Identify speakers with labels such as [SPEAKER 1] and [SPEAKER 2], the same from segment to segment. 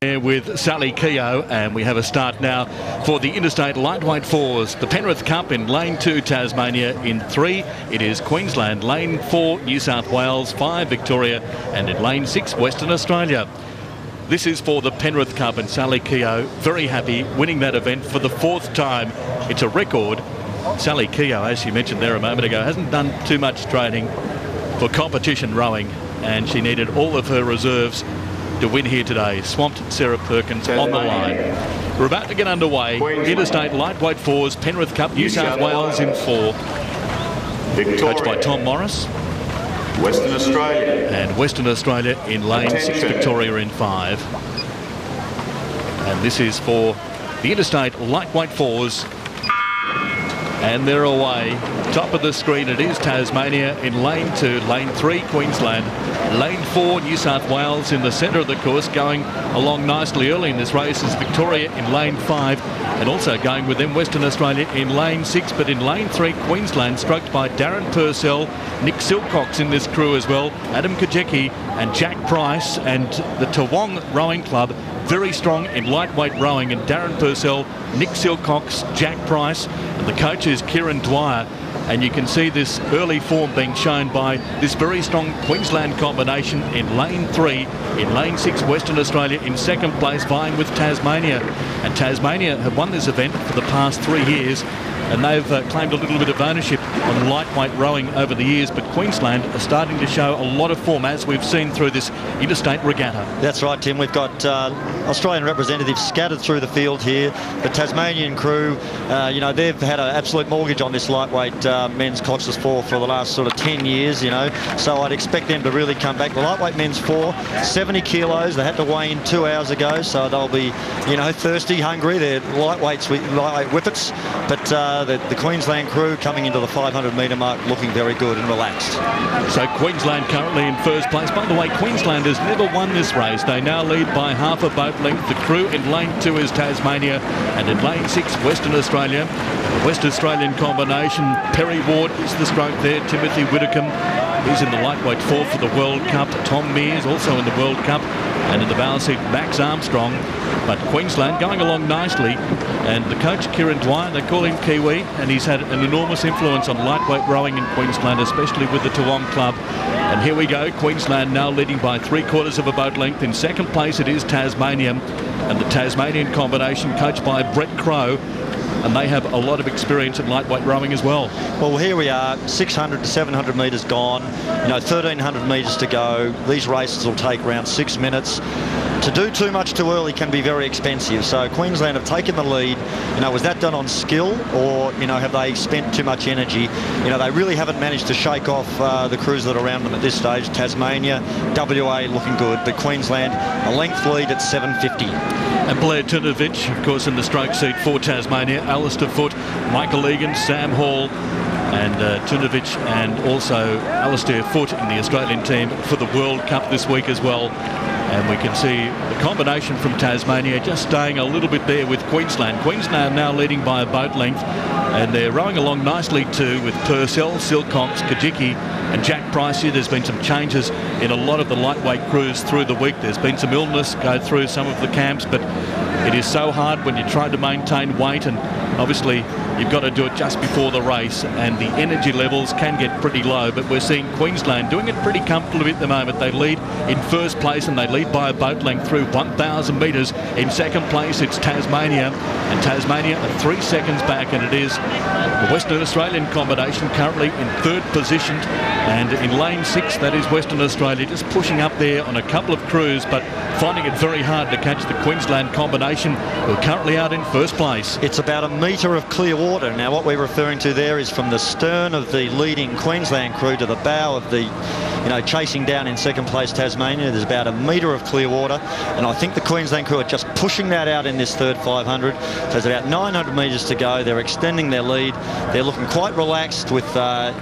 [SPEAKER 1] With Sally Keogh, and we have a start now for the Interstate Lightweight Fours. The Penrith Cup in Lane 2, Tasmania. In 3, it is Queensland. Lane 4, New South Wales. 5, Victoria. And in Lane 6, Western Australia. This is for the Penrith Cup, and Sally Keogh very happy winning that event for the 4th time. It's a record. Sally Keogh, as she mentioned there a moment ago, hasn't done too much training for competition rowing, and she needed all of her reserves to win here today. Swamped Sarah Perkins on the line. We're about to get underway. Interstate Lightweight Fours, Penrith Cup, New South Wales in 4. Coached by Tom Morris.
[SPEAKER 2] Western Australia.
[SPEAKER 1] And Western Australia in Lane 6, Victoria in 5. And this is for the Interstate Lightweight Fours. And they're away. Top of the screen, it is Tasmania in Lane 2, Lane 3, Queensland. Lane 4, New South Wales in the centre of the course, going along nicely early in this race is Victoria in Lane 5, and also going with them Western Australia in Lane 6, but in Lane 3, Queensland, stroked by Darren Purcell, Nick Silcox in this crew as well, Adam Kajecki and Jack Price, and the Toowong Rowing Club, very strong in lightweight rowing, and Darren Purcell, Nick Silcox, Jack Price, and the coach is Kieran Dwyer. And you can see this early form being shown by this very strong Queensland combination in Lane 3. In Lane 6, Western Australia in 2nd place, vying with Tasmania. And Tasmania have won this event for the past 3 years, and they've claimed a little bit of ownership on lightweight rowing over the years, but Queensland are starting to show a lot of form, as we've seen through this interstate regatta.
[SPEAKER 3] That's right, Tim. We've got Australian representatives scattered through the field here. The Tasmanian crew, you know, they've had an absolute mortgage on this lightweight men's Cox's 4 for the last sort of 10 years, you know, so I'd expect them to really come back. The lightweight men's 4, 70 kilos. They had to weigh in 2 hours ago, so they'll be, you know, thirsty, hungry. They're lightweight whippets, but the Queensland crew coming into the 500-metre mark looking very good and relaxed.
[SPEAKER 1] So Queensland currently in 1st place. By the way, Queensland has never won this race. They now lead by half a boat length. The crew in Lane 2 is Tasmania, and in Lane 6, Western Australia. The West Australian combination, Perry Ward is the stroke there. Timothy Whitcomb, he's in the lightweight 4 for the World Cup. Tom Mears also in the World Cup. And in the bow seat, Max Armstrong. But Queensland going along nicely. And the coach, Kieran Dwyer, they call him Kiwi, and he's had an enormous influence on lightweight rowing in Queensland, especially with the Toowong Club. And here we go, Queensland now leading by 3/4 of a boat length. In 2nd place, it is Tasmania. And the Tasmanian combination, coached by Brett Crow. And they have a lot of experience in lightweight rowing as well.
[SPEAKER 3] Well, here we are, 600 to 700 metres gone, you know, 1,300 metres to go. These races will take around 6 minutes. To do too much too early can be very expensive. So Queensland have taken the lead. You know, was that done on skill, or, you know, have they spent too much energy? You know, they really haven't managed to shake off the crews that are around them at this stage. Tasmania, WA looking good, but Queensland a length lead at 7:50.
[SPEAKER 1] And Blair Tunovich, of course, in the stroke seat for Tasmania. Alistair Foote, Michael Egan, Sam Hall, and Tunovich, and also Alistair Foote in the Australian team for the World Cup this week as well. And we can see the combination from Tasmania just staying a little bit there with Queensland. Queensland now leading by a boat length, and they're rowing along nicely too with Purcell, Silcox, Kajecki and Jack Price here. There's been some changes in a lot of the lightweight crews through the week. There's been some illness go through some of the camps, but it is so hard when you're trying to maintain weight, and obviously you've got to do it just before the race, and the energy levels can get pretty low. But we're seeing Queensland doing it pretty comfortably at the moment. They lead in 1st place, and they lead by a boat length through 1,000 metres. In 2nd place, it's Tasmania, and Tasmania are 3 seconds back, and it is the Western Australian combination currently in 3rd position. And in Lane 6, that is Western Australia, just pushing up there on a couple of crews, but finding it very hard to catch the Queensland combination, who are currently out in 1st place.
[SPEAKER 3] It's about a metre of clear water. Now, what we're referring to there is from the stern of the leading Queensland crew to the bow of the, you know, chasing down in 2nd place Tasmania. There's about a metre of clear water, and I think the Queensland crew are just pushing that out in this 3rd 500. So there's about 900 metres to go. They're extending their lead. They're looking quite relaxed with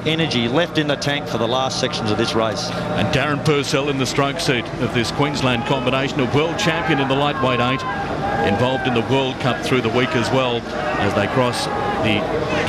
[SPEAKER 3] energy left in the tank for the last sections of this race.
[SPEAKER 1] And Darren Purcell in the stroke seat of this Queensland combination, a world champion in the lightweight 8. involved in the World Cup through the week as well. As they cross the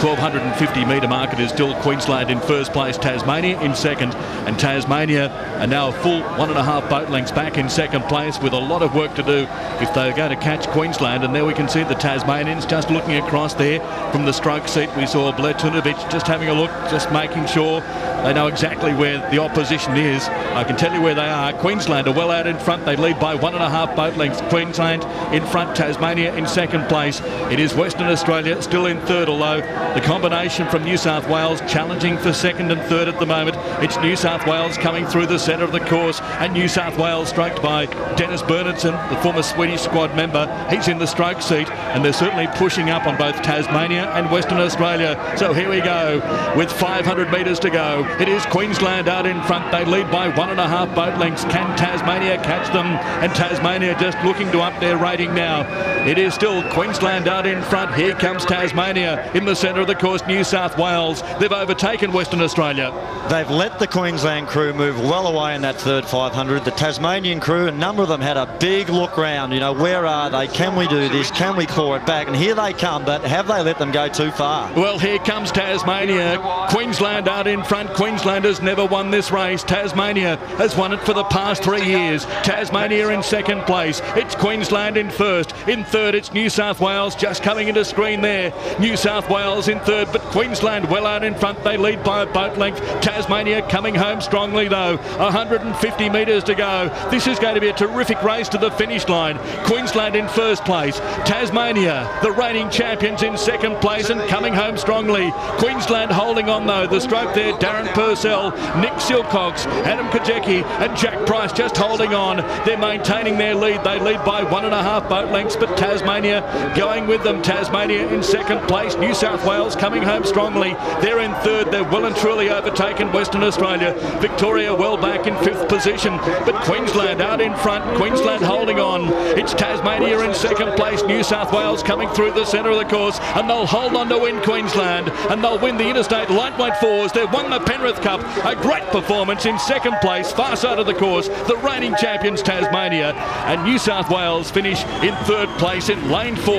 [SPEAKER 1] 1,250 metre mark, it is still Queensland in first place, Tasmania in second, and Tasmania are now a full 1.5 boat lengths back in second place, with a lot of work to do if they're going to catch Queensland. And there we can see the Tasmanians just looking across there from the stroke seat. We saw Tunovic just having a look, just making sure they know exactly where the opposition is. I can tell you where they are. Queensland are well out in front. They lead by 1.5 boat lengths. Queensland in front, Tasmania in second place. It is Western Australia still in third, although the combination from New South Wales challenging for second and third at the moment. It's New South Wales coming through the centre of the course, and New South Wales stroked by Dennis Bernardson, the former Swedish squad member. He's in the stroke seat, and they're certainly pushing up on both Tasmania and Western Australia. So here we go with 500 metres to go. It is Queensland out in front. They lead by 1.5 boat lengths. Can Tasmania catch them? And Tasmania just looking to up their rating now. It is still Queensland out in front. Here comes Tasmania in the centre of the course. New South Wales, they've overtaken Western Australia.
[SPEAKER 3] They've let the Queensland crew move well away in that third 500. The Tasmanian crew, a number of them had a big look round. You know, where are they? Can we do this? Can we claw it back? And here they come, but have they let them go too far?
[SPEAKER 1] Well, here comes Tasmania. Queensland out in front. Queensland has never won this race. Tasmania has won it for the past 3 years. Tasmania in second place. It's Queensland in first. In third, it's New South Wales just coming into screen there. New South Wales in third, but Queensland well out in front. They lead by a boat length. Tasmania coming home strongly though. 150 metres to go. This is going to be a terrific race to the finish line. Queensland in first place. Tasmania, the reigning champions, in second place and coming home strongly. Queensland holding on though. The stroke there, Darren Purcell, Nick Silcox, Adam Kajecki and Jack Price just holding on. They're maintaining their lead. They lead by 1.5 boat lengths, but Tasmania going with them. Tasmania in second place. New South Wales coming home strongly. They're in third. They're well and truly overtaken Western Australia. Victoria well back in fifth position, but Queensland out in front. Queensland holding on. It's Tasmania in second place. New South Wales coming through the centre of the course, and they'll hold on to win Queensland, and they'll win the Interstate Lightweight Fours. They've won the Penrith Cup. A great performance in second place, far side of the course. The reigning champions Tasmania, and New South Wales finish in third place in lane 4.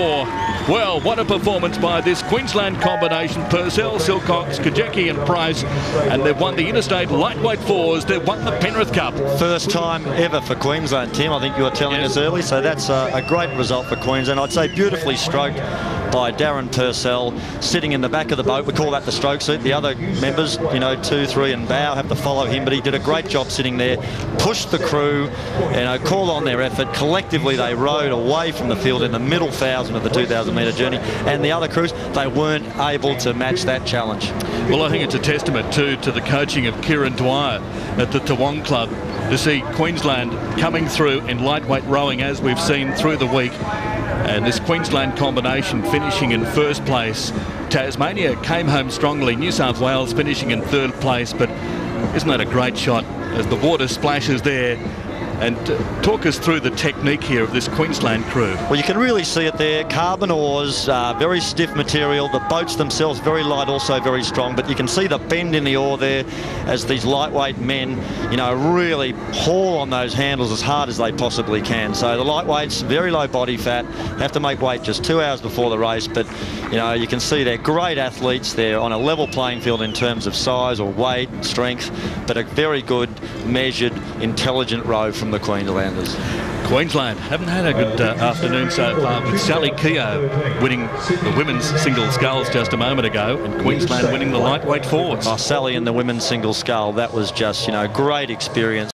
[SPEAKER 1] Well, what a performance by this Queensland combination. Purcell, Silcox, Kajecki and Price, and they've won the Interstate Lightweight Fours. They've won the Penrith Cup.
[SPEAKER 3] First time ever for Queensland, Tim. I think you were telling us early, so that's a great result for Queensland. I'd say beautifully stroked by Darren Purcell, sitting in the back of the boat. We call that the stroke seat. The other members, you know, 2, 3 and bow have to follow him, but he did a great job sitting there, pushed the crew, you know, called on their effort. Collectively they rode away from the field in the middle 1,000 of the 2,000 metre journey, and the other crews, they weren't able to match that challenge.
[SPEAKER 1] Well, I think it's a testament too to the coaching of Kieran Dwyer at the Toowong Club to see Queensland coming through in lightweight rowing as we've seen through the week. And this Queensland combination finishing in first place. Tasmania came home strongly. New South Wales finishing in third place. But isn't that a great shot as the water splashes there? And talk us through the technique here of this Queensland crew.
[SPEAKER 3] Well, you can really see it there. Carbon oars, very stiff material. The boats themselves very light, also very strong. But you can see the bend in the oar there as these lightweight men, you know, really haul on those handles as hard as they possibly can. So the lightweights, very low body fat, have to make weight just 2 hours before the race. But, you know, you can see they're great athletes. They're on a level playing field in terms of size or weight, strength, but a very good, measured, intelligent row from the Queenslanders.
[SPEAKER 1] Queensland haven't had a good afternoon so far, with Sally Keogh winning the women's single sculls just a moment ago, and Queensland winning the lightweight fours.
[SPEAKER 3] Oh, Sally in the women's single scull, that was just, you know, great experience.